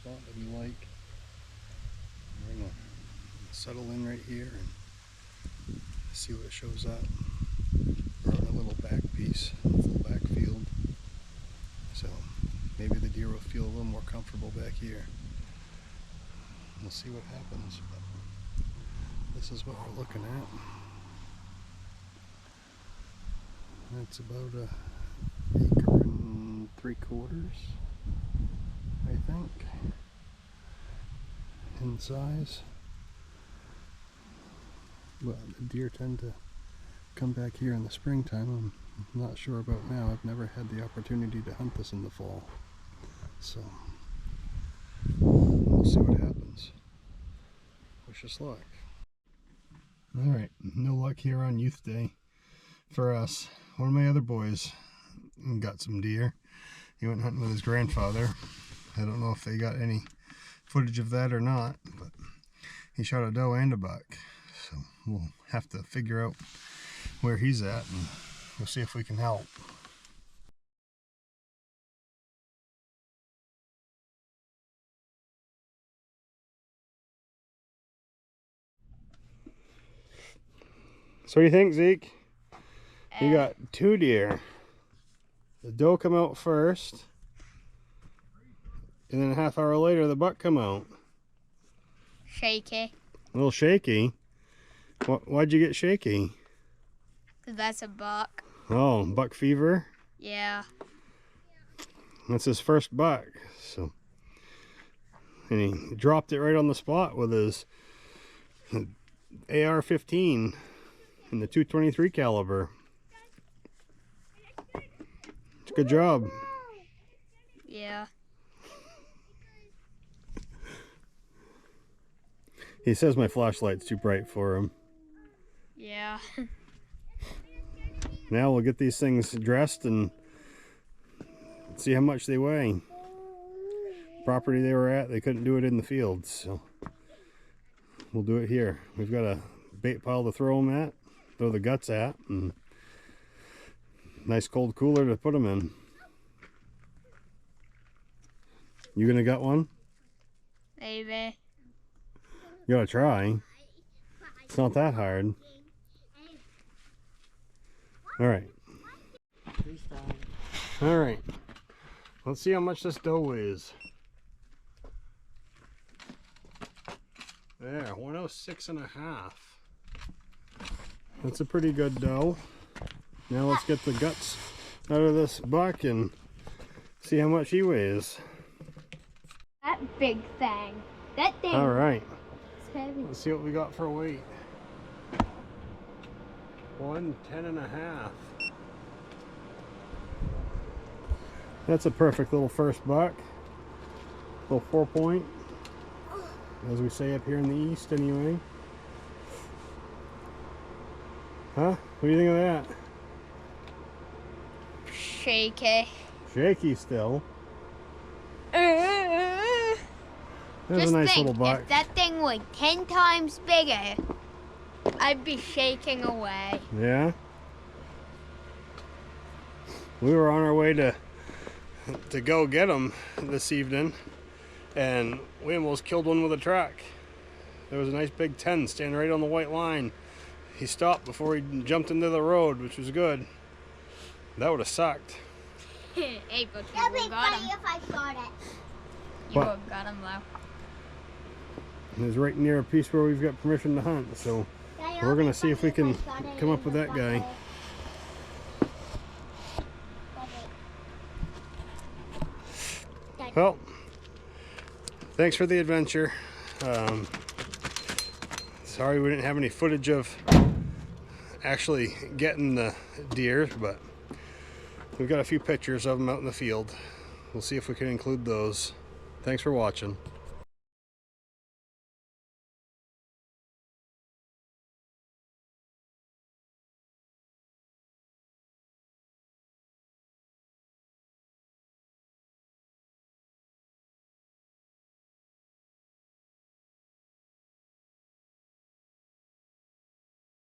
spot that we like. We're gonna settle in right here and see what shows up. We're on a little back piece, full back field, so maybe the deer will feel a little more comfortable back here. We'll see what happens, but this is what we're looking at. That's about a 1.75 acres, I think, in size. But the deer tend to come back here in the springtime. I'm not sure about now. I've never had the opportunity to hunt this in the fall, so we'll see what happens. Wish us luck. Alright, no luck here on Youth Day for us. One of my other boys got some deer. He went hunting with his grandfather. I don't know if they got any footage of that or not, but he shot a doe and a buck. So we'll have to figure out where he's at, and we'll see if we can help. So what do you think, Zeke? You got 2 deer. The doe come out first, and then a half hour later the buck come out. Shaky. A little shaky? Why'd you get shaky? Cause that's a buck. Oh, buck fever? Yeah. That's his first buck. So, and he dropped it right on the spot with his AR-15 and the .223 caliber. Good job. Yeah. He says my flashlight's too bright for him. Yeah. Now we'll get these things dressed and see how much they weigh. Property they were at, they couldn't do it in the field, so we'll do it here. We've got a bait pile to throw them at, throw the guts at, and nice cold cooler to put them in. You gonna gut one? Maybe. You gotta try. It's not that hard. Alright. Alright. Let's see how much this doe weighs. There, 106.5. That's a pretty good doe. Now let's get the guts out of this buck and see how much he weighs. That big thing. That thing. All right. It's heavy. Let's see what we got for weight. 110.5. That's a perfect little first buck. Little 4-point, as we say up here in the east, anyway. Huh? What do you think of that? Shaky. Shaky still. There's Just a nice think, little buck. if that thing was 10 times bigger, I'd be shaking away. Yeah. We were on our way to go get them this evening, and we almost killed one with a truck. There was a nice big 10 standing right on the white line. He stopped before he jumped into the road, which was good. That would have sucked. Hey, but you That'd be would've got funny him. if I shot it. You would have got him though. It was right near a piece where we've got permission to hunt, so we're gonna see if we can come up with that guy. Well, thanks for the adventure. Sorry we didn't have any footage of actually getting the deer, but we've got a few pictures of them out in the field. We'll see if we can include those. Thanks for watching.